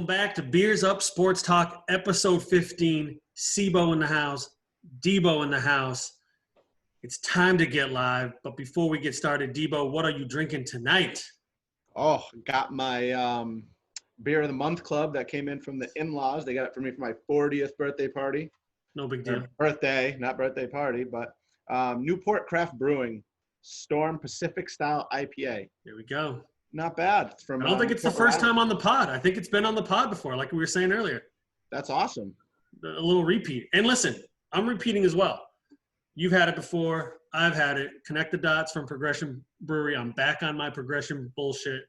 Welcome back to Beers Up Sports Talk, episode 15. Cebo in the house, Debo in the house. It's time to get live. But before we get started, Debo, what are you drinking tonight? Oh, got my beer of the month club that came in from the in-laws. They got it for me for my 40th birthday party. No big deal. Birthday, not birthday party, but Newport Craft Brewing Storm Pacific Style IPA. Here we go. Not bad. From I don't think it's the first time on the pod. I think it's been on the pod before, like we were saying earlier. That's awesome. A little repeat. And listen, I'm repeating as well. You've had it before. I've had it. Connect the dots from Progression Brewery. I'm back on my Progression bullshit.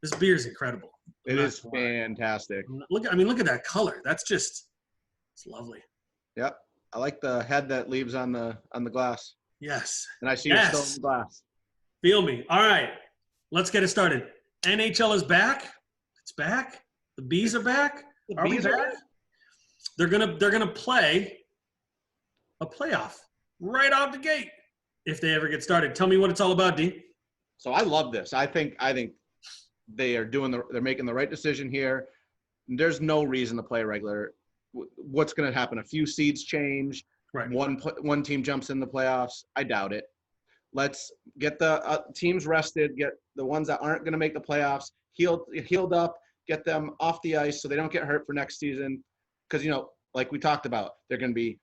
This beer is incredible. It is fantastic. Look at that color. It's lovely. Yep. I like the head that leaves on the glass. Yes. And I see you're still in the glass. Feel me. All right. Let's get it started. NHL is back. It's back. The Bees are back. Are we back? They're gonna play a playoff right out the gate if they ever get started. Tell me what it's all about, D. So I love this. I think they're making the right decision here. There's no reason to play regular. What's going to happen? A few seeds change. Right. One team jumps in the playoffs. I doubt it. Let's get the teams rested. Get the ones that aren't going to make the playoffs healed up. Get them off the ice so they don't get hurt for next season. Because like we talked about, they're going to be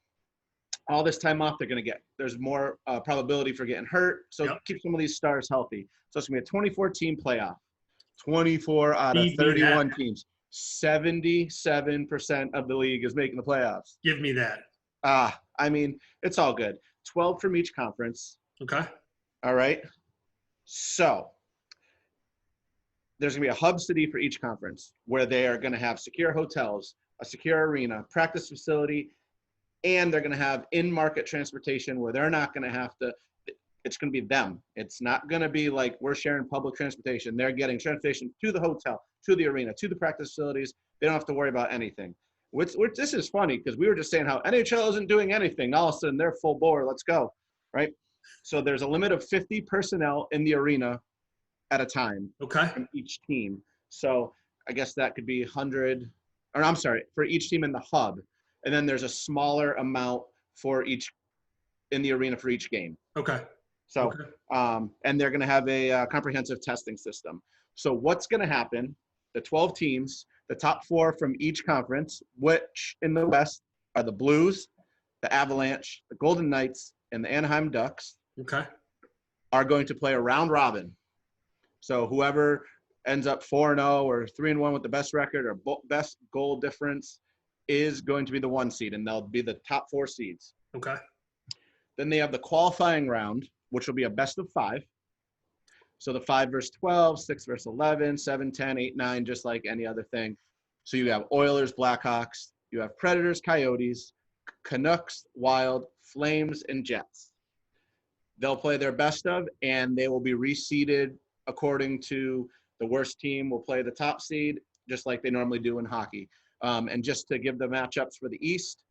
all this time off. There's more probability for getting hurt. So keep some of these stars healthy. So it's going to be a 24-team playoff. 24 out of 31 teams. 77% of the league is making the playoffs. Give me that. I mean, it's all good. 12 from each conference. Okay. All right. So there's going to be a hub city for each conference where they are going to have secure hotels, a secure arena, practice facility, and they're going to have in-market transportation where they're not going to have to – it's going to be them. It's not going to be like we're sharing public transportation. They're getting transportation to the hotel, to the arena, to the practice facilities. They don't have to worry about anything. This is funny because we were just saying how NHL isn't doing anything. All of a sudden, they're full bore. Let's go, right? So there's a limit of 50 personnel in the arena at a time from each team. So I guess that could be 100 – or I'm sorry, for each team in the hub. And then there's a smaller amount for each in the arena for each game. Okay. So, and they're going to have a comprehensive testing system. So what's going to happen, the 12 teams, the top 4 from each conference, which in the West are the Blues, the Avalanche, the Golden Knights, and the Anaheim Ducks, are going to play a round robin. So whoever ends up 4-0 or 3-1 with the best record or best goal difference is going to be the 1 seed, and they'll be the top 4 seeds. Okay. Then they have the qualifying round, which will be a best of 5. So the 5 versus 12, 6 versus 11, 7, 10, 8, 9, just like any other thing. So you have Oilers, Blackhawks, you have Predators, Coyotes, Canucks, Wild, Flames, and Jets. They'll play their best of, and they will be reseeded according to the worst team will play the top seed, just like they normally do in hockey. And just to give the matchups for the East,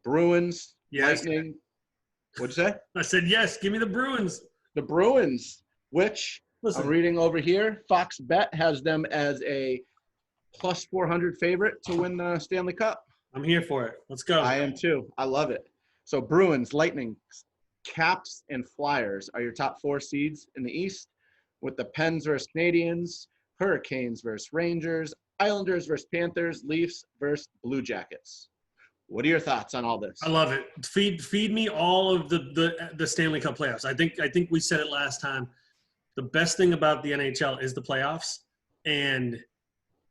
Bruins, Lightning. What'd you say? I said yes. Give me the Bruins. The Bruins, which I'm reading over here, Fox Bet has them as a plus 400 favorite to win the Stanley Cup. I'm here for it. Let's go. I am too. I love it. So Bruins, Lightning, Caps, and Flyers are your top 4 seeds in the East, with the Pens versus Canadians, Hurricanes versus Rangers, Islanders versus Panthers, Leafs versus Blue Jackets. What are your thoughts on all this? I love it. Feed me all of the Stanley Cup playoffs. I think we said it last time. The best thing about the NHL is the playoffs, and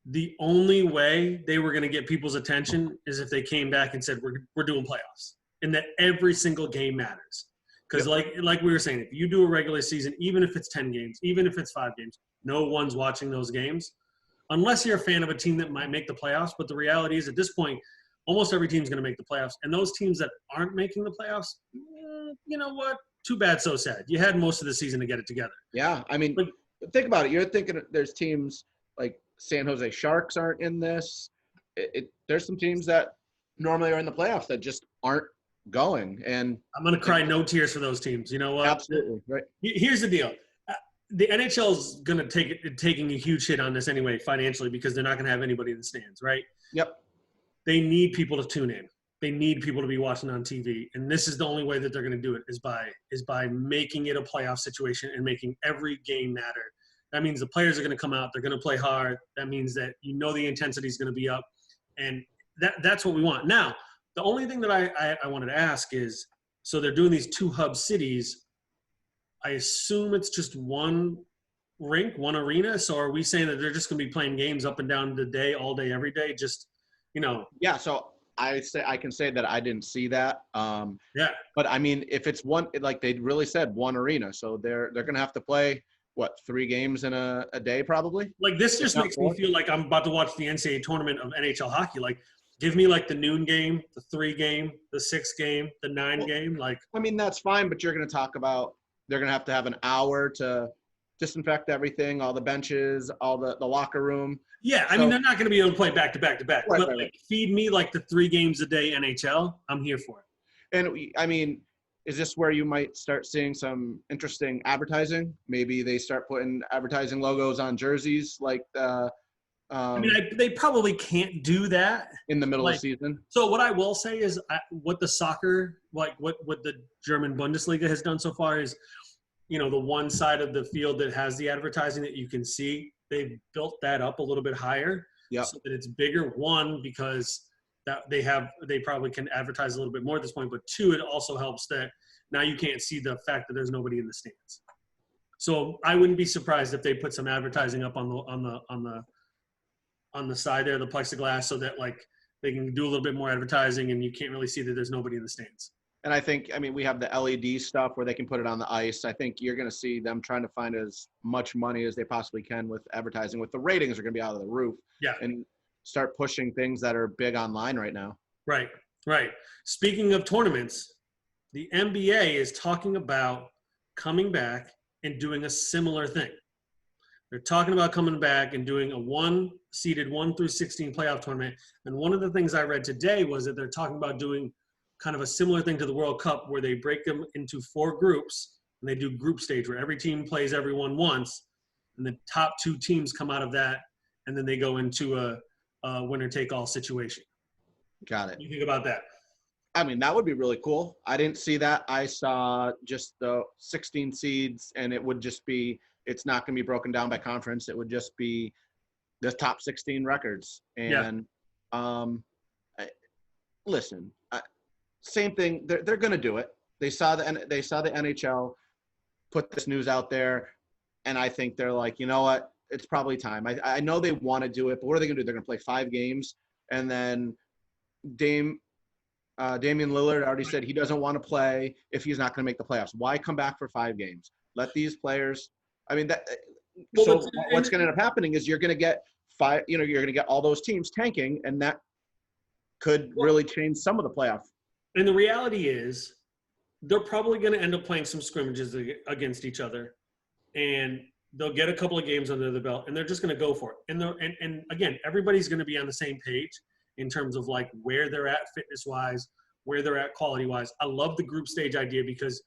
the only way they were going to get people's attention is if they came back and said we're doing playoffs, and that every single game matters. Because like we were saying, if you do a regular season, even if it's 10 games, even if it's 5 games, no one's watching those games unless you're a fan of a team that might make the playoffs. But the reality is at this point, almost every team's going to make the playoffs. And those teams that aren't making the playoffs, you know what? Too bad, so sad. You had most of the season to get it together. Yeah, I mean, think about it. You're thinking there's teams like San Jose Sharks aren't in this. There's some teams that normally are in the playoffs that just aren't going. And I'm going to cry no tears for those teams. You know what? Absolutely. Right. Here's the deal. the NHL's going to taking a huge hit on this anyway financially because they're not going to have anybody in the stands, right? Yep. They need people to tune in. They need people to be watching on TV, and this is the only way that they're going to do it is by making it a playoff situation and making every game matter. That means the players are going to come out. They're going to play hard. That means that the intensity is going to be up, and that's what we want. Now, the only thing that I wanted to ask is, so they're doing these 2 hub cities. I assume it's just one rink, one arena. So are we saying that they're just going to be playing games up and down the day, all day, every day? Just, Yeah. So I can say that I didn't see that. Yeah. But I mean, if it's one, like they really said, one arena, so they're going to have to play 3 games in a day probably. Like this just makes me feel like I'm about to watch the NCAA tournament of NHL hockey. Like, give me like the noon game, the 3 game, the 6 game, the 9 game. Like, I mean, that's fine, but you're going to talk about they're going to have an hour to disinfect everything, all the benches, all the locker room. Yeah, I mean, they're not going to be able to play back to back to back. Right, but right. Like, feed me like the 3 games a day NHL. I'm here for it. And I mean, is this where you might start seeing some interesting advertising? Maybe they start putting advertising logos on jerseys, like I mean, they probably can't do that in the middle of season. So what I will say is, what the soccer, like what the German Bundesliga has done so far is, the one side of the field that has the advertising that you can see, they've built that up a little bit higher, so that it's bigger. One, because that they probably can advertise a little bit more at this point, but 2, it also helps that now you can't see the fact that there's nobody in the stands. So I wouldn't be surprised if they put some advertising up on the side there, the plexiglass, so that like they can do a little bit more advertising and you can't really see that there's nobody in the stands. And I think, we have the LED stuff where they can put it on the ice. I think you're going to see them trying to find as much money as they possibly can with advertising. With the ratings are going to be out of the roof. Yeah. And start pushing things that are big online right now. Right. Speaking of tournaments, the NBA is talking about coming back and doing a similar thing. They're talking about coming back and doing a 1-seeded 1 through 16 playoff tournament. And one of the things I read today was that they're talking about doing kind of a similar thing to the World Cup, where they break them into 4 groups and they do group stage where every team plays everyone once, and the top 2 teams come out of that, and then they go into a winner-take-all situation. Got it. What do you think about that? I mean, that would be really cool. I didn't see that. I saw just the 16 seeds, and it would just be – it's not going to be broken down by conference. It would just be the top 16 records. And listen, same thing. They're going to do it. They saw the NHL put this news out there, and I think they're like, you know what? It's probably time. I know they want to do it, but what are they going to do? They're going to play 5 games, and then Damian Lillard already said he doesn't want to play if he's not going to make the playoffs. Why come back for 5 games? Let these players. I mean, what's going to end up happening is you're going to get 5. You're going to get all those teams tanking, and that could really change some of the playoff. And the reality is, they're probably going to end up playing some scrimmages against each other, and they'll get a couple of games under the belt, and they're just going to go for it. And again, everybody's going to be on the same page in terms of like where they're at fitness-wise, where they're at quality-wise. I love the group stage idea because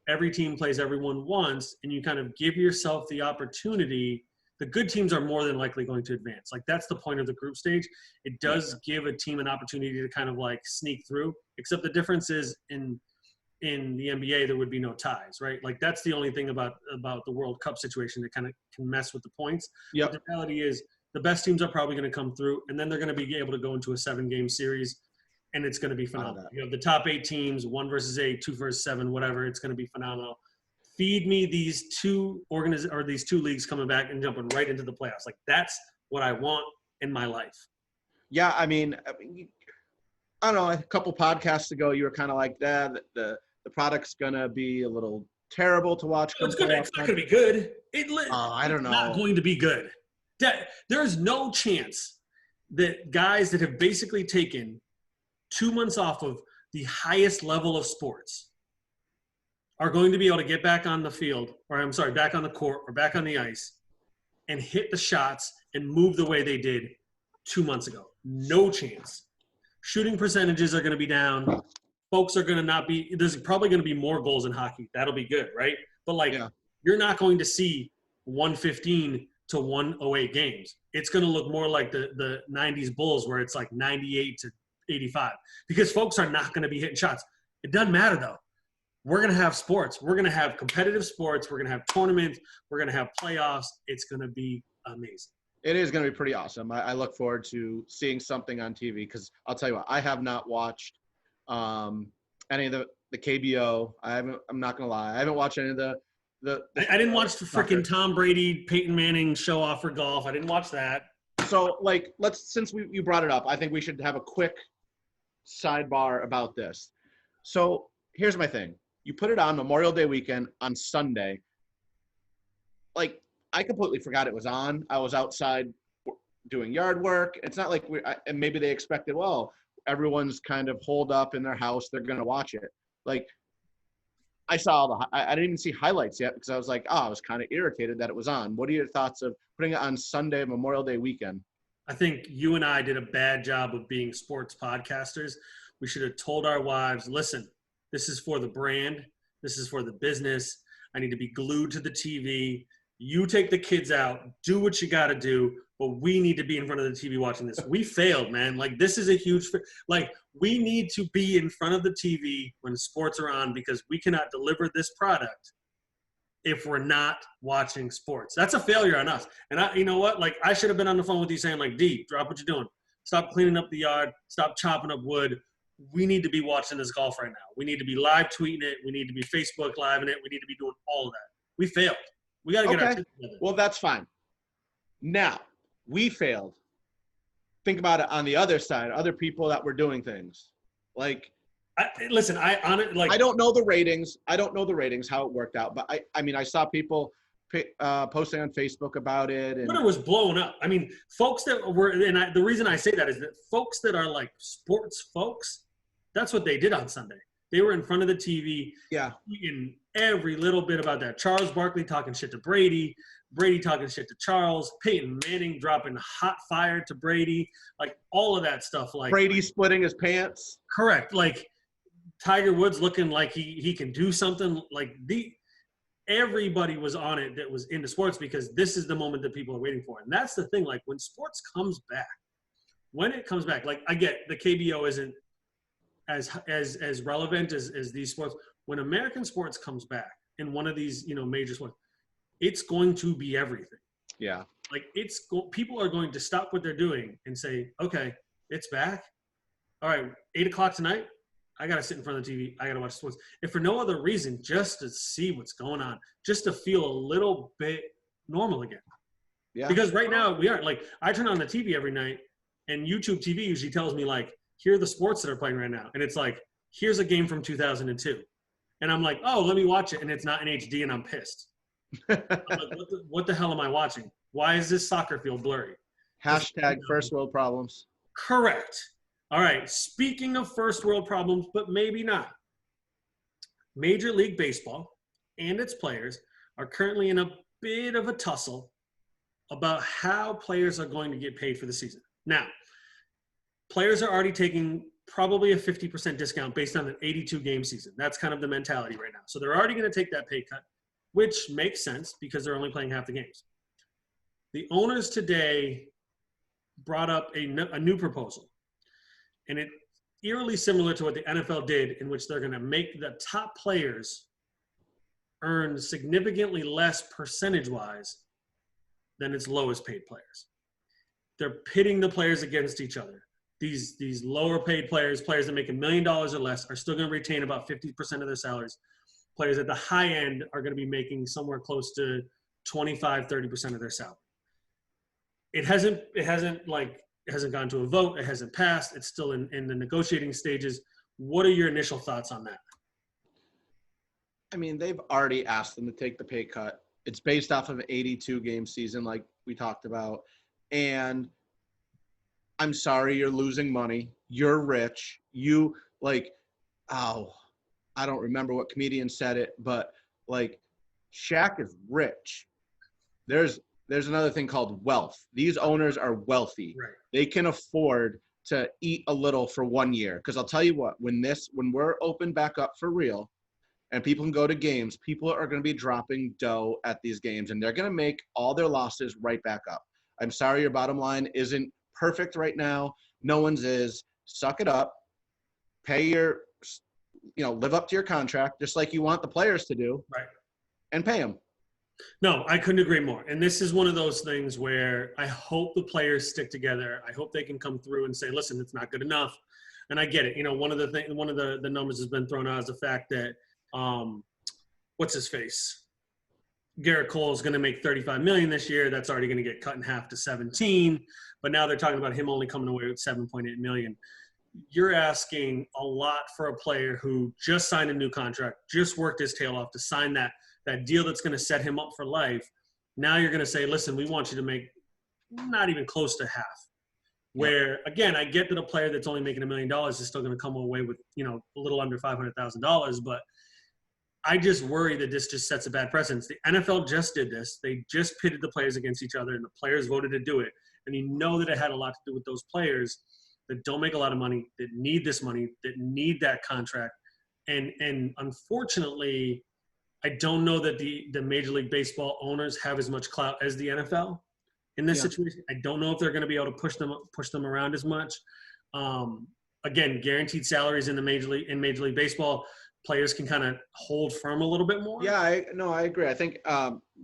every team plays everyone once, and you kind of give yourself the opportunity. The good teams are more than likely going to advance. Like, that's the point of the group stage. It does give a team an opportunity to kind of like sneak through, except the difference is in the NBA, there would be no ties, right? Like, that's the only thing about the World Cup situation that kind of can mess with the points. Yep. But the reality is the best teams are probably going to come through, and then they're going to be able to go into a 7-game series, and it's going to be phenomenal. You have the top 8 teams, 1 versus 8, 2 versus 7, whatever. It's going to be phenomenal. Feed me these 2 leagues coming back and jumping right into the playoffs. Like, that's what I want in my life. Yeah, I mean, I don't know. A couple podcasts ago, you were kind of like that. The product's gonna be a little terrible to watch. It's not gonna be good. I don't know. It's not going to be good. There's no chance that guys that have basically taken 2 months off of the highest level of sports are going to be able to get back on the field, back on the court or back on the ice and hit the shots and move the way they did 2 months ago. No chance. Shooting percentages are going to be down. Folks are going to not be – there's probably going to be more goals in hockey. That'll be good, right? But, you're not going to see 115 to 108 games. It's going to look more like the 90s Bulls where it's like 98 to 85 because folks are not going to be hitting shots. It doesn't matter though. We're going to have sports. We're going to have competitive sports. We're going to have tournaments. We're going to have playoffs. It's going to be amazing. It is going to be pretty awesome. I look forward to seeing something on TV because I'll tell you what, I have not watched any of the KBO. I'm not going to lie. I haven't watched any of the I didn't watch the freaking Tom Brady, Peyton Manning show off for golf. I didn't watch that. So, like, since you brought it up, I think we should have a quick sidebar about this. So, here's my thing. You put it on Memorial Day weekend on Sunday. Like, I completely forgot it was on. I was outside doing yard work. It's not like and maybe they expected, well, everyone's kind of holed up in their house. They're going to watch it. Like, I saw I didn't even see highlights yet because I was like, I was kind of irritated that it was on. What are your thoughts of putting it on Sunday, Memorial Day weekend? I think you and I did a bad job of being sports podcasters. We should have told our wives, listen, this is for the brand. This is for the business. I need to be glued to the TV. You take the kids out, do what you got to do, but we need to be in front of the TV watching this. We failed, man. Like, this is a huge – like, we need to be in front of the TV when sports are on because we cannot deliver this product if we're not watching sports. That's a failure on us. And you know what? Like, I should have been on the phone with you saying, like, D, drop what you're doing. Stop cleaning up the yard. Stop chopping up wood. We need to be watching this golf right now. We need to be live tweeting it. We need to be Facebook living it. We need to be doing all of that. We failed. We got to get our shit together. Well, that's fine. Now, we failed. Think about it on the other side, other people that were doing things. Like, listen, I don't know the ratings. I don't know the ratings, how it worked out. But I mean, I saw people posting on Facebook about it. And Twitter was blowing up. I mean, folks that were, and the reason I say that is that folks that are like sports folks, that's what they did on Sunday. They were in front of the TV, speaking every little bit about that. Charles Barkley talking shit to Brady, Brady talking shit to Charles, Peyton Manning dropping hot fire to Brady, like all of that stuff. Like Brady splitting his pants. Correct. Like Tiger Woods looking like he can do something. Like everybody was on it that was into sports because this is the moment that people are waiting for. And that's the thing. Like when sports comes back, like I get the KBO isn't as relevant as these sports. When American sports comes back in one of these, major sports, it's going to be everything. Yeah. Like people are going to stop what they're doing and say, okay, it's back. All right, 8:00 tonight, I got to sit in front of the TV. I got to watch sports. If for no other reason, just to see what's going on, just to feel a little bit normal again. Yeah. Because right now we aren't. Like, I turn on the TV every night and YouTube TV usually tells me, like, here are the sports that are playing right now. And it's like, here's a game from 2002. And I'm like, oh, let me watch it. And it's not in HD and I'm pissed. I'm like, what the hell am I watching? Why is this soccer field blurry? Hashtag first world problems. Correct. All right. Speaking of first world problems, but maybe not. Major League Baseball and its players are currently in a bit of a tussle about how players are going to get paid for the season. Now, players are already taking probably a 50% discount based on an 82-game season. That's kind of the mentality right now. So they're already going to take that pay cut, which makes sense because they're only playing half the games. The owners today brought up a new proposal, and it's eerily similar to what the NFL did, in which they're going to make the top players earn significantly less percentage-wise than its lowest paid players. They're pitting the players against each other. These lower paid players that make $1 million or less, are still going to retain about 50% of their salaries. Players at the high end are going to be making somewhere close to 25-30% of their salary. It hasn't gone to a vote. It hasn't passed. It's still in the negotiating stages. What are your initial thoughts on that? I mean, they've already asked them to take the pay cut. It's based off of an 82-game season, like we talked about. And I'm sorry, you're losing money. You're rich. I don't remember what comedian said it, but like Shaq is rich. There's another thing called wealth. These owners are wealthy. Right. They can afford to eat a little for 1 year. Because I'll tell you what, when we're open back up for real, and people can go to games, people are going to be dropping dough at these games, and they're going to make all their losses right back up. I'm sorry your bottom line isn't perfect right now. No one's is. Suck it up. Pay your, live up to your contract, just like you want the players to do, Right. and pay them. No, I couldn't agree more. And this is one of those things where I hope the players stick together. I hope they can come through and say, listen, it's not good enough. And I get it. One of the numbers has been thrown out is the fact that, what's his face? Garrett Cole is going to make $35 million this year. That's already going to get cut in half to 17. But now they're talking about him only coming away with $7.8 million. You're asking a lot for a player who just signed a new contract, just worked his tail off to sign that deal that's going to set him up for life. Now you're going to say, listen, we want you to make not even close to half. Where, again, I get that a player that's only making $1 million is still going to come away with, a little under $500,000. But I just worry that this just sets a bad precedent. The NFL just did this. They just pitted the players against each other, and the players voted to do it. And that it had a lot to do with those players that don't make a lot of money, that need this money, that need that contract. And unfortunately, I don't know that the Major League Baseball owners have as much clout as the NFL in this situation. I don't know if they're going to be able to push them around as much. Again, guaranteed salaries in Major League Baseball, players can kind of hold firm a little bit more. Yeah, I agree. I think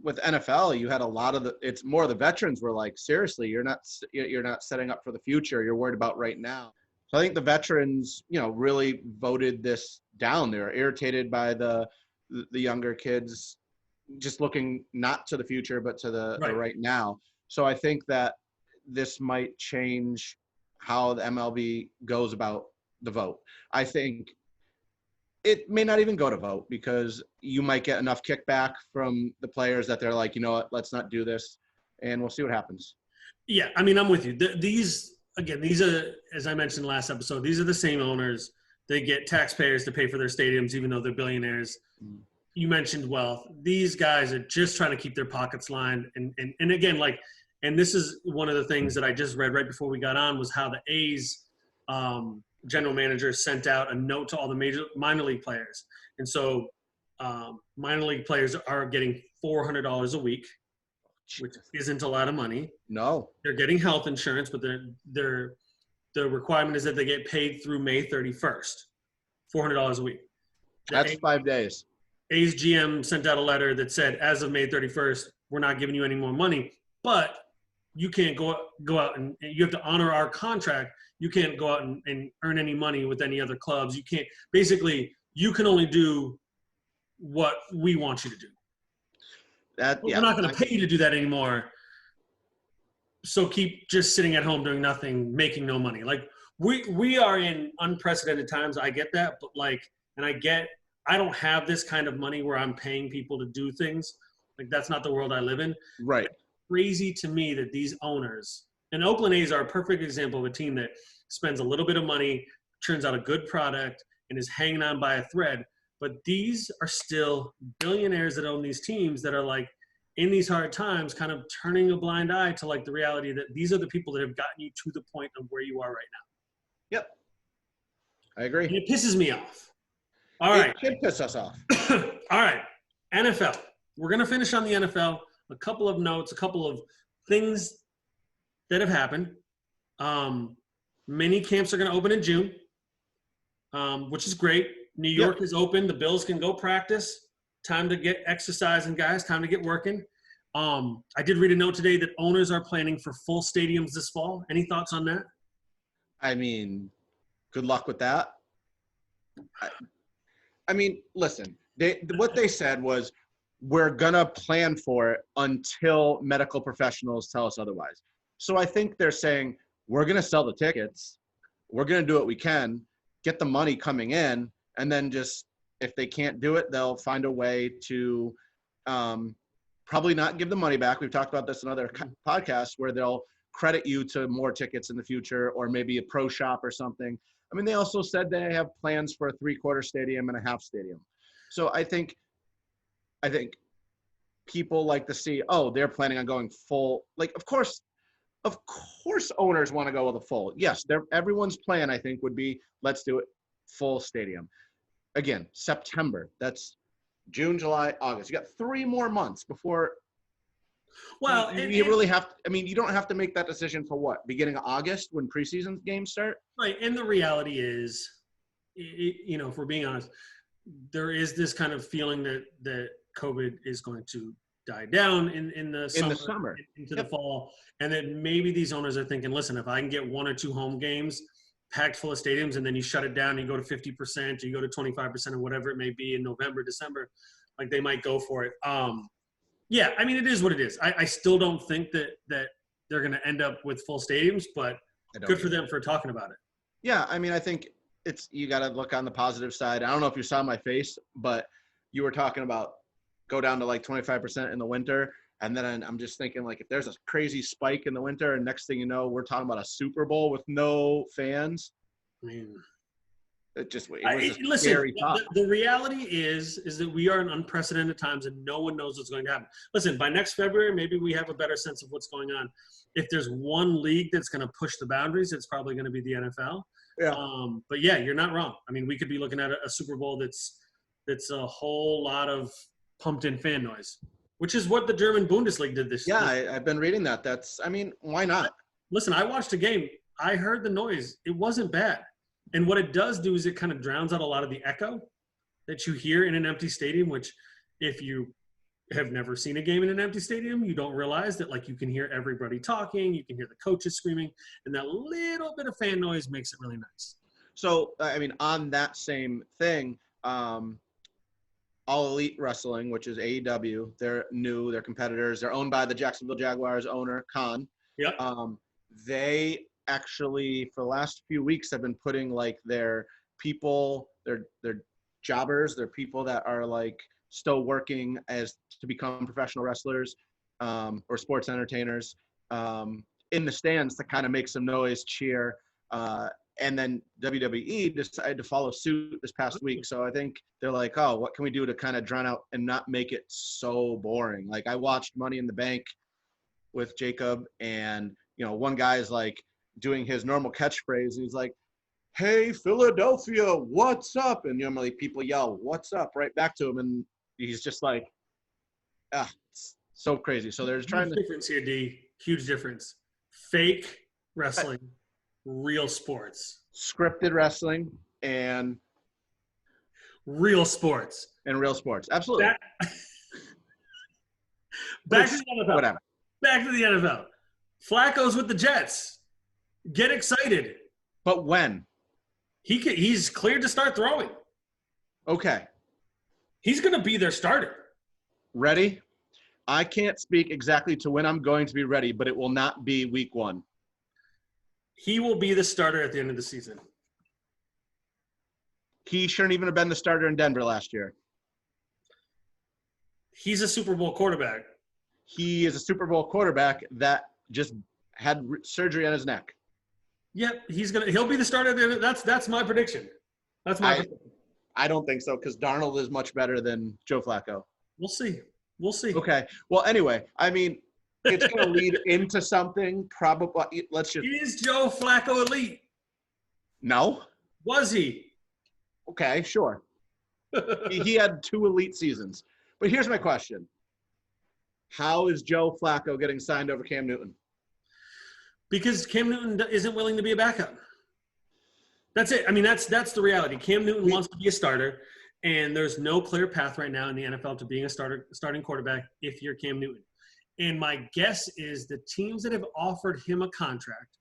with NFL, you had a lot of it's more the veterans were like, seriously, you're not setting up for the future. You're worried about right now. So I think the veterans, really voted this down. They were irritated by the younger kids just looking not to the future, but to the right now. So I think that this might change how the MLB goes about the vote. I think it may not even go to vote because you might get enough kickback from the players that they're like, you know what, let's not do this, and we'll see what happens. Yeah, I mean, I'm with you. These are, as I mentioned last episode, these are the same owners. They get taxpayers to pay for their stadiums, even though they're billionaires. You mentioned wealth. These guys are just trying to keep their pockets lined. And again, and this is one of the things that I just read right before we got on was how the A's general manager sent out a note to all the minor league players. And so minor league players are getting $400 a week, which isn't a lot of money. No. They're getting health insurance, but the requirement is that they get paid through May 31st, $400 a week. That's 5 days. A's GM sent out a letter that said, as of May 31st, we're not giving you any more money, but you can't go out and you have to honor our contract. You can't go out and earn any money with any other clubs. You can't – basically, you can only do what we want you to do. We're not going to pay you to do that anymore. So keep just sitting at home doing nothing, making no money. Like we are in unprecedented times. I get that, but I don't have this kind of money where I'm paying people to do things. Like that's not the world I live in. Right. It's crazy to me that these owners and Oakland A's are a perfect example of a team that spends a little bit of money, turns out a good product, and is hanging on by a thread. But these are still billionaires that own these teams that are like in these hard times, kind of turning a blind eye to like the reality that these are the people that have gotten you to the point of where you are right now. Yep. I agree. And it pisses me off. All right. It should piss us off. All right. NFL. We're going to finish on the NFL. A couple of notes, a couple of things that have happened. Mini camps are going to open in June, which is great. New York is open. The Bills can go practice. Time to get exercising, guys. Time to get working. I did read a note today that owners are planning for full stadiums this fall. Any thoughts on that? I mean, good luck with that. I mean, listen, what they said was we're going to plan for it until medical professionals tell us otherwise. So I think they're saying we're going to sell the tickets. We're going to do what we can, get the money coming in, and then just if they can't do it, they'll find a way to probably not give the money back. We've talked about this in other podcasts where they'll credit you to more tickets in the future or maybe a pro shop or something. I mean, they also said they have plans for a 3/4 stadium and a half stadium. So I think people like to see, oh, they're planning on going full. Like, of course owners want to go with a full. Yes, everyone's plan, I think, would be let's do it full stadium. again, September. That's June, July, August. You got 3 more months before Well, you really have to, I mean, you don't have to make that decision for what? Beginning of August when preseason games start? right. And the reality is, you know, if we're being honest, there is this kind of feeling that COVID is going to die down in the summer, into the fall, and that maybe these owners are thinking, listen, if I can get 1 or 2 home games packed full of stadiums, and then you shut it down, and you go to 50%, or you go to 25%, or whatever it may be in November, December, like they might go for it. Yeah, I mean, it is what it is. I still don't think that they're going to end up with full stadiums, but good for them for talking about it. Yeah, I mean, I think you got to look on the positive side. I don't know if you saw my face, but you were talking about go down to like 25% in the winter. And then I'm just thinking, like, if there's a crazy spike in the winter and next thing you know, we're talking about a Super Bowl with no fans. I mean, listen, scary thought. The reality is that we are in unprecedented times and no one knows what's going to happen. Listen, by next February, maybe we have a better sense of what's going on. If there's one league that's going to push the boundaries, it's probably going to be the NFL. Yeah. But yeah, you're not wrong. I mean, we could be looking at a Super Bowl that's a whole lot of pumped in fan noise, which is what the German Bundesliga did this year. Yeah, I've been reading that. Why not? Listen, I watched a game. I heard the noise. It wasn't bad. And what it does do is it kind of drowns out a lot of the echo that you hear in an empty stadium, which if you have never seen a game in an empty stadium, you don't realize that, like, you can hear everybody talking, you can hear the coaches screaming, and that little bit of fan noise makes it really nice. So, I mean, on that same thing, All Elite Wrestling, which is AEW, they're new, they're competitors, they're owned by the Jacksonville Jaguars owner, Khan. Yep. They actually, for the last few weeks, have been putting, like, their people, their jobbers, their people that are, like, still working to become professional wrestlers or sports entertainers in the stands to kind of make some noise, cheer. And then WWE decided to follow suit this past week. So I think they're like, oh, what can we do to kind of drown out and not make it so boring? Like, I watched Money in the Bank with Jacob, and, you know, one guy's like doing his normal catchphrase. He's like, hey, Philadelphia, what's up? And normally people yell, what's up, right back to him. And he's just like, it's so crazy. So they're trying to. Huge difference here, D. Huge difference. Fake wrestling, real sports. Scripted wrestling and real sports. Real sports. Absolutely. Back to the NFL. Whatever. Back to the NFL. Flacco's with the Jets. Get excited. But when? He's cleared to start throwing. Okay. He's going to be their starter. Ready? I can't speak exactly to when I'm going to be ready, but it will not be week 1. He will be the starter at the end of the season. He shouldn't even have been the starter in Denver last year. He's a Super Bowl quarterback. He is a Super Bowl quarterback that just had surgery on his neck. Yep, he'll be the starter at the end. That's my prediction. That's my prediction. I don't think so, because Darnold is much better than Joe Flacco. We'll see. Okay. Well, anyway, I mean, it's going to lead into something. Probably. Is Joe Flacco elite? No. Was he? Okay, sure. He had 2 elite seasons. But here's my question. How is Joe Flacco getting signed over Cam Newton? Because Cam Newton isn't willing to be a backup. That's it. I mean, that's the reality. Cam Newton wants to be a starter, and there's no clear path right now in the NFL to being a starting quarterback if you're Cam Newton. And my guess is the teams that have offered him a contract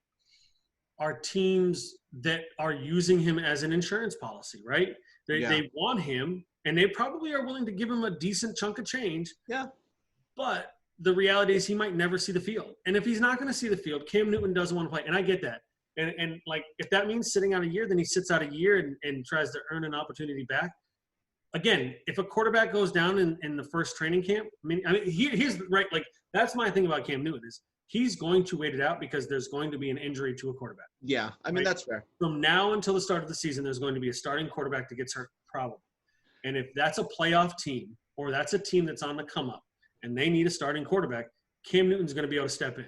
are teams that are using him as an insurance policy, right? They want him, and they probably are willing to give him a decent chunk of change. Yeah. But the reality is he might never see the field. And if he's not going to see the field, Cam Newton doesn't want to play. And I get that. And like, if that means sitting out a year, then he sits out a year and tries to earn an opportunity back. Again, if a quarterback goes down in the first training camp, here's right. Like, that's my thing about Cam Newton is he's going to wait it out because there's going to be an injury to a quarterback. Yeah, I mean, right? That's fair. From now until the start of the season, there's going to be a starting quarterback that gets hurt, probably. And if that's a playoff team or that's a team that's on the come up and they need a starting quarterback, Cam Newton's going to be able to step in.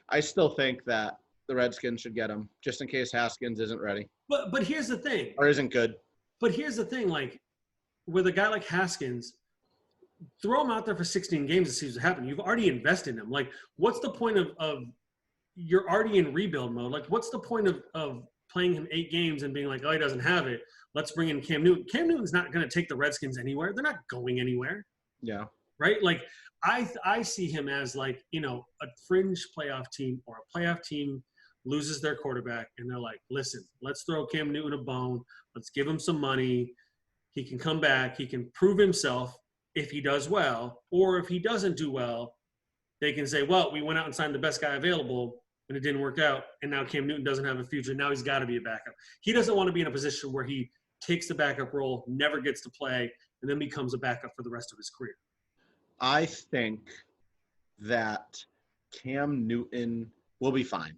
I still think that the Redskins should get him just in case Haskins isn't ready. But here's the thing. Or isn't good. But here's the thing, like with a guy like Haskins, throw him out there for 16 games and see what's happening. You've already invested in him. Like, what's the point of you're already in rebuild mode? Like, what's the point of playing him 8 games and being like, oh, he doesn't have it. Let's bring in Cam Newton. Cam Newton's not going to take the Redskins anywhere. They're not going anywhere. Yeah. Right? Like, I see him as like, you know, a fringe playoff team or a playoff team loses their quarterback and they're like, listen, let's throw Cam Newton a bone. Let's give him some money. He can come back. He can prove himself if he does well, or if he doesn't do well, they can say, well, we went out and signed the best guy available and it didn't work out. And now Cam Newton doesn't have a future. Now he's got to be a backup. He doesn't want to be in a position where he takes the backup role, never gets to play, and then becomes a backup for the rest of his career. I think that Cam Newton will be fine.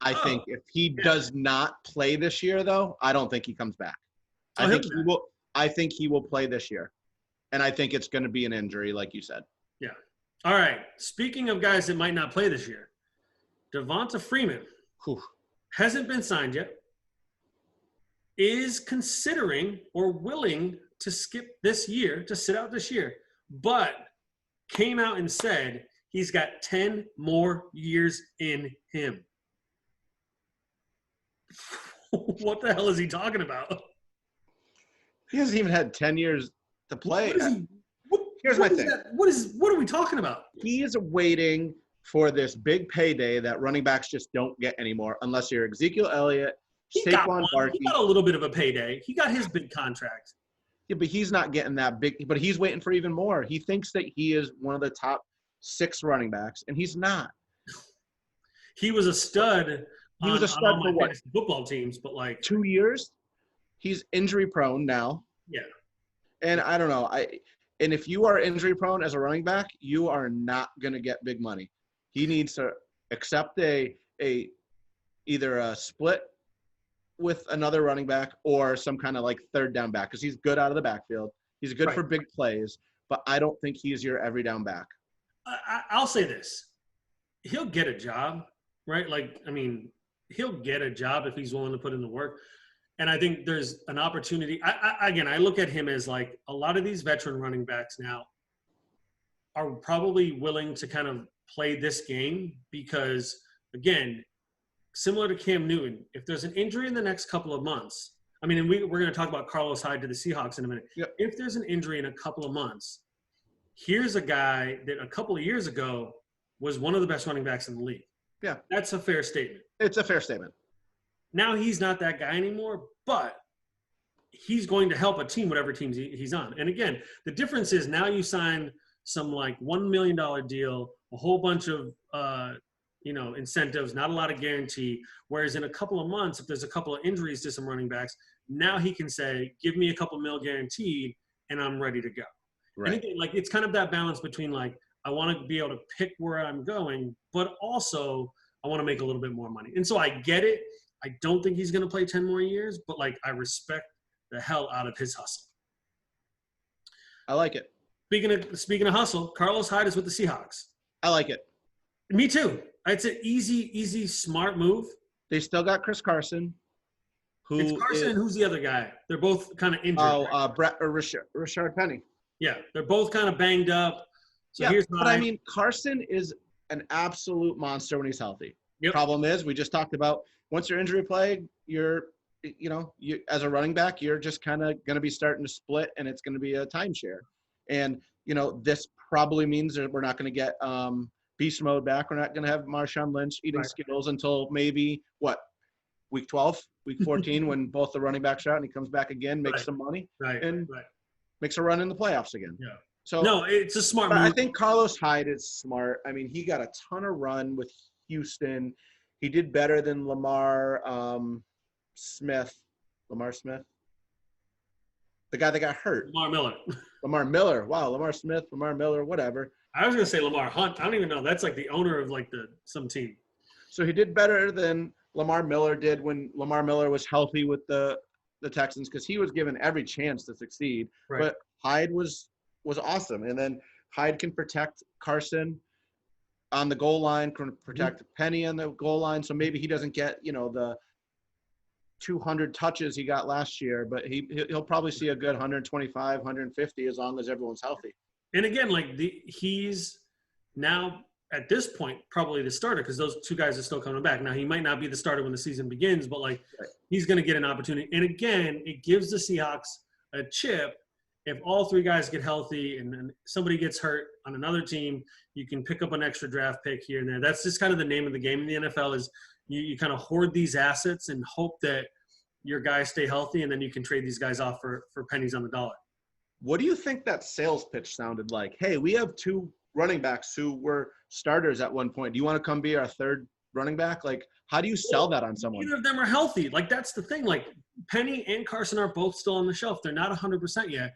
I think if he does not play this year, though, I don't think he comes back. I think he will. I think he will play this year, and I think it's going to be an injury, like you said. Yeah. All right. Speaking of guys that might not play this year, Devonta Freeman hasn't been signed yet. Is considering or willing to skip this year, to sit out this year, but came out and said he's got 10 more years in him. What the hell is he talking about? He hasn't even had 10 years to play. Here's my thing. What are we talking about? He is waiting for this big payday that running backs just don't get anymore unless you're Ezekiel Elliott, Saquon Barkley. He got a little bit of a payday. He got his big contract. Yeah, but he's not getting that big. But he's waiting for even more. He thinks that he is one of the top 6 running backs, and he's not. He was a stud. He was a stud for what? Football teams, but like 2 years. He's injury prone now. Yeah. And I don't know. And if you are injury prone as a running back, you are not going to get big money. He needs to accept either a split with another running back or some kind of like third down back, because he's good out of the backfield. He's good for big plays, but I don't think he's your every down back. I'll say this. He'll get a job, right? Like, I mean, he'll get a job if he's willing to put in the work. And I think there's an opportunity. I look at him as like a lot of these veteran running backs now are probably willing to kind of play this game because, again, similar to Cam Newton, if there's an injury in the next couple of months, I mean, and we're going to talk about Carlos Hyde to the Seahawks in a minute. Yep. If there's an injury in a couple of months, here's a guy that a couple of years ago was one of the best running backs in the league. Yeah. That's a fair statement. It's a fair statement. Now he's not that guy anymore, but he's going to help a team, whatever team he's on. And again, the difference is now you sign some like $1 million deal, a whole bunch of incentives, not a lot of guarantee. Whereas in a couple of months, if there's a couple of injuries to some running backs, now he can say, give me a couple mil guaranteed and I'm ready to go. Right. And again, like it's kind of that balance between like, I want to be able to pick where I'm going, but also I want to make a little bit more money. And so I get it. I don't think he's going to play 10 more years, but like I respect the hell out of his hustle. I like it. Speaking of hustle, Carlos Hyde is with the Seahawks. I like it. Me too. It's an easy, smart move. They still got Chris Carson. It's Carson and who's the other guy? They're both kind of injured. Rashard Penny. Yeah, they're both kind of banged up. So yeah, but I mean, Carson is an absolute monster when he's healthy. Yep. Problem is, we just talked about once you're injury plagued, you as a running back, you're just kind of going to be starting to split, and it's going to be a timeshare. And this probably means that we're not going to get beast mode back. We're not going to have Marshawn Lynch eating Skittles until maybe week 12, week 14, when both the running backs are out and he comes back again, makes some money, and makes a run in the playoffs again. Yeah. So no, it's a smart move. I think Carlos Hyde is smart. I mean, he got a ton of run with Houston. He did better than Lamar Smith, the guy that got hurt. Lamar Miller. Wow, Lamar Smith, Lamar Miller, whatever. I was going to say Lamar Hunt. I don't even know. That's like the owner of like some team. So he did better than Lamar Miller did when Lamar Miller was healthy with the Texans, because he was given every chance to succeed. Right. But Hyde was awesome. And then Hyde can protect Carson on the goal line, can protect Penny on the goal line. So maybe he doesn't get, the 200 touches he got last year, but he'll probably see a good 125, 150 as long as everyone's healthy. And again, like he's now at this point probably the starter because those two guys are still coming back. Now he might not be the starter when the season begins, but like he's going to get an opportunity. And again, it gives the Seahawks a chip. If all three guys get healthy and somebody gets hurt on another team, you can pick up an extra draft pick here and there. That's just kind of the name of the game in the NFL is you kind of hoard these assets and hope that your guys stay healthy, and then you can trade these guys off for pennies on the dollar. What do you think that sales pitch sounded like? Hey, we have two running backs who were starters at one point. Do you want to come be our third running back? Like, how do you sell that on someone? Neither of them are healthy. Like, that's the thing. Like, Penny and Carson are both still on the shelf. They're not 100% yet.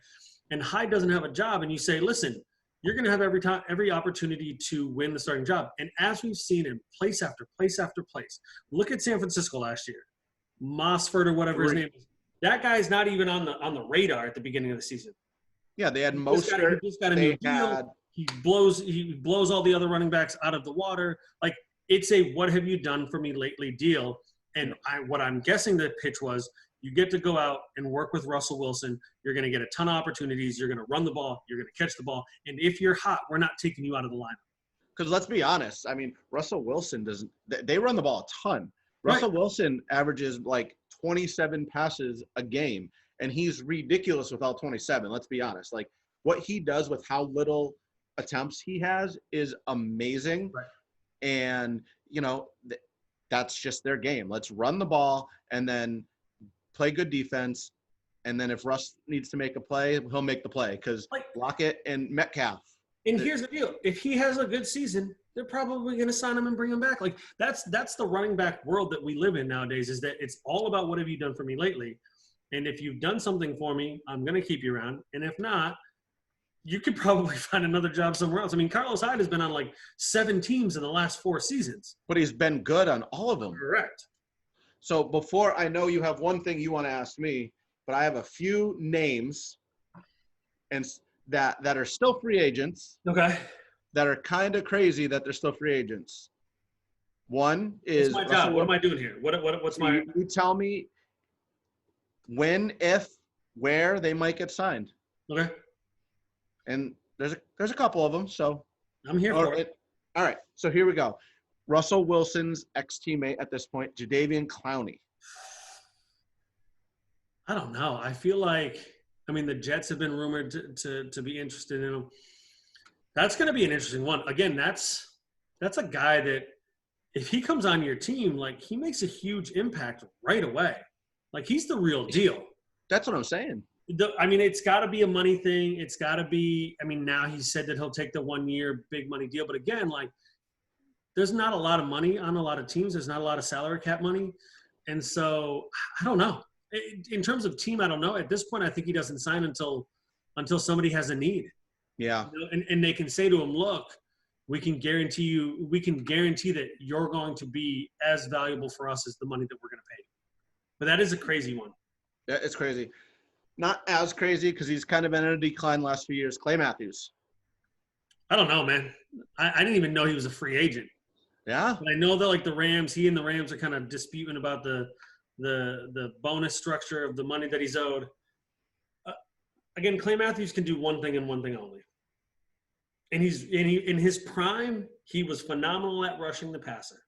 And Hyde doesn't have a job. And you say, listen, you're going to have every opportunity to win the starting job. And as we've seen in place after place after place, look at San Francisco last year. Mossford or whatever his name is. That guy's not even on the radar at the beginning of the season. Yeah, they had Mostert. He just got a new deal. He blows all the other running backs out of the water. Like, it's a what have you done for me lately deal. And what I'm guessing the pitch was, you get to go out and work with Russell Wilson. You're going to get a ton of opportunities. You're going to run the ball. You're going to catch the ball. And if you're hot, we're not taking you out of the lineup. Because let's be honest. I mean, Russell Wilson doesn't – they run the ball a ton. Russell Wilson averages like 27 passes a game, and he's ridiculous with all 27. Let's be honest. Like, what he does with how little attempts he has is amazing. Right. And, that's just their game. Let's run the ball and then – play good defense, and then if Russ needs to make a play, he'll make the play because Lockett and Metcalf. And here's the deal. If he has a good season, they're probably going to sign him and bring him back. Like, that's the running back world that we live in nowadays, is that it's all about what have you done for me lately. And if you've done something for me, I'm going to keep you around. And if not, you could probably find another job somewhere else. I mean, Carlos Hyde has been on like 7 teams in the last 4 seasons. But he's been good on all of them. Correct. So before, I know you have one thing you want to ask me, but I have a few names and that are still free agents. Okay. That are kind of crazy that they're still free agents. One is what's my job? What am I doing here? What's my? You tell me when, if, where they might get signed. Okay. And there's a couple of them, so I'm here for it. All right, so here we go. Russell Wilson's ex-teammate at this point, Jadeveon Clowney. I don't know. I feel like, the Jets have been rumored to be interested in him. That's going to be an interesting one. Again, that's a guy that if he comes on your team, like, he makes a huge impact right away. Like, he's the real deal. That's what I'm saying. It's got to be a money thing. It's got to be – now he said that he'll take the 1-year big money deal. But again, like, there's not a lot of money on a lot of teams. There's not a lot of salary cap money. And so, I don't know. In terms of team, I don't know. At this point, I think he doesn't sign until somebody has a need. Yeah. And they can say to him, look, we can guarantee that you're going to be as valuable for us as the money that we're going to pay. But that is a crazy one. Yeah, it's crazy. Not as crazy because he's kind of been in a decline the last few years. Clay Matthews. I don't know, man. I didn't even know he was a free agent. Yeah. But I know that, like, he and the Rams are kind of disputing about the bonus structure of the money that he's owed. Again, Clay Matthews can do one thing and one thing only. And in his prime, he was phenomenal at rushing the passer.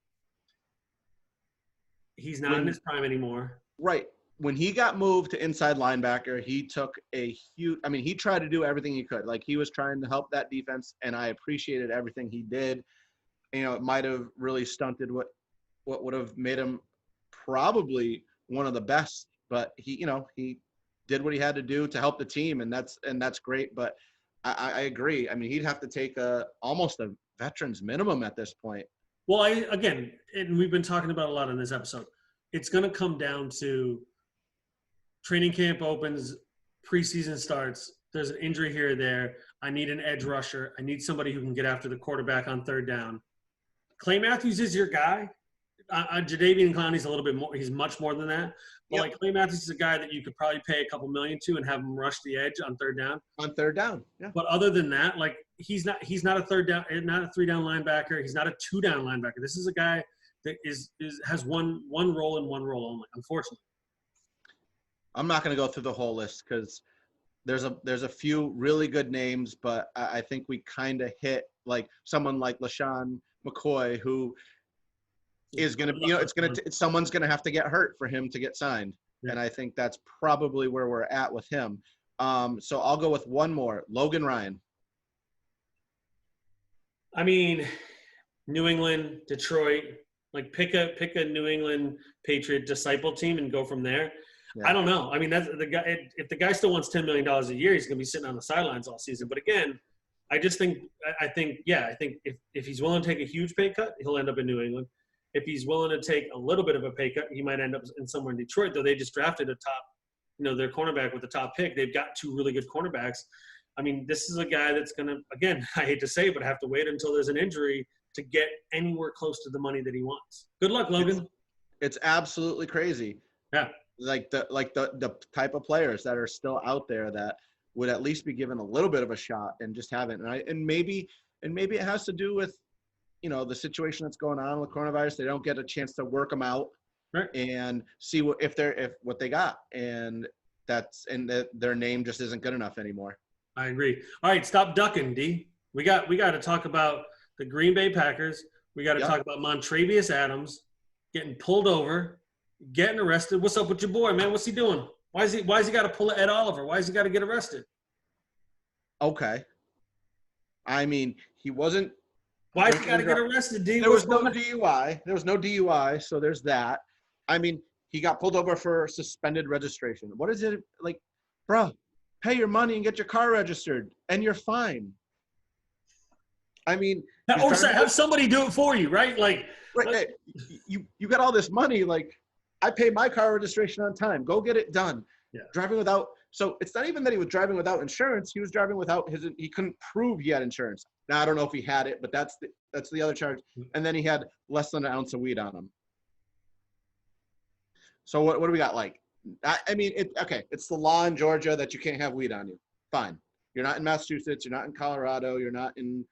He's not in his prime anymore. Right. When he got moved to inside linebacker, he took a huge – he tried to do everything he could. Like, he was trying to help that defense, and I appreciated everything he did. It might have really stunted what would have made him probably one of the best. But he did what he had to do to help the team, and that's great. But I agree. He'd have to take almost a veteran's minimum at this point. Well, and we've been talking about a lot in this episode. It's going to come down to training camp opens, preseason starts. There's an injury here or there. I need an edge rusher. I need somebody who can get after the quarterback on third down. Clay Matthews is your guy. Jadeveon Clowney's a little bit more. He's much more than that. But like, Clay Matthews is a guy that you could probably pay a couple million to and have him rush the edge on third down. On third down, yeah. But other than that, like, he's not a third down, not a 3-down linebacker. He's not a 2-down linebacker. This is a guy that has one role and one role only, unfortunately. I'm not going to go through the whole list because there's a few really good names, but I think we kind of hit like someone like LaShawn McCoy, who is going to, someone's going to have to get hurt for him to get signed. Yeah. And I think that's probably where we're at with him. So I'll go with one more, Logan Ryan. I mean, New England, Detroit, like pick a New England Patriot disciple team and go from there. Yeah. I don't know. I mean, that's the guy. If the guy still wants $10 million a year, he's going to be sitting on the sidelines all season. But again, I think if he's willing to take a huge pay cut, he'll end up in New England. If he's willing to take a little bit of a pay cut, he might end up in somewhere in Detroit. Though they just drafted a top, their cornerback with the top pick. They've got two really good cornerbacks. I mean, this is a guy that's going to, again, I hate to say it, but have to wait until there's an injury to get anywhere close to the money that he wants. Good luck, Logan. It's absolutely crazy. Yeah. Like the type of players that are still out there that would at least be given a little bit of a shot and just haven't. And maybe it has to do with, the situation that's going on with coronavirus. They don't get a chance to work them out, right, and see what they got, and their name just isn't good enough anymore. I agree. All right, stop ducking, D. We got to talk about the Green Bay Packers. We got to talk about Montravius Adams getting pulled over, getting arrested. What's up with your boy, man? What's he doing? Why is he got to pull Ed Oliver? Why is he got to get arrested? Okay. I mean, he wasn't. Why is he got to get arrested, D? There was no DUI. There was no DUI, so there's that. I mean, he got pulled over for suspended registration. What is it like, bro? Pay your money and get your car registered, and you're fine. I mean, or have somebody do it for you, right? Like, right, you got all this money. Like, I pay my car registration on time. Go get it done. Yeah. Driving without. So it's not even that he was driving without insurance. He was driving without he couldn't prove he had insurance. Now I don't know if he had it, but that's the other charge. And then he had less than an ounce of weed on him. So what do we got? Like, I mean, it's the law in Georgia that you can't have weed on you. Fine. You're not in Massachusetts. You're not in Colorado. You're not in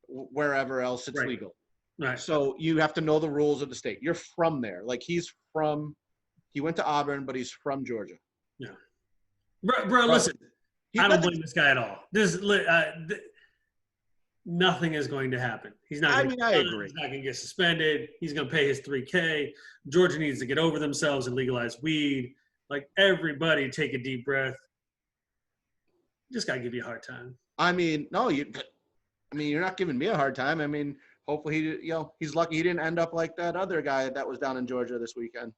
wherever else it's legal. Right. So you have to know the rules of the state. You're from there. Like he went to Auburn, but he's from Georgia. Yeah. Bro, listen, I don't blame this guy at all. Nothing is going to happen. He's not. I agree. He's not going to get suspended. He's going to pay his $3,000. Georgia needs to get over themselves and legalize weed. Like, everybody, take a deep breath. Just got to give you a hard time. I mean, no, you're not giving me a hard time. I mean, hopefully, he's lucky he didn't end up like that other guy that was down in Georgia this weekend.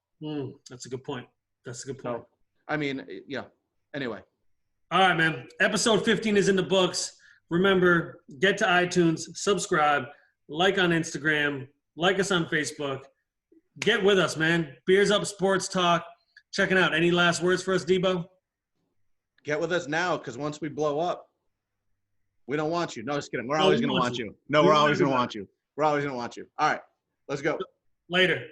That's a good point. So, I mean, yeah. Anyway. All right, man. Episode 15 is in the books. Remember, get to iTunes, subscribe, like on Instagram, like us on Facebook. Get with us, man. Beers Up Sports Talk. Checking out. Any last words for us, Debo? Get with us now, because once we blow up, we don't want you. No, just kidding. We're always going to want you. No, we're always going to want you. We're always going to want you. All right. Let's go. Later.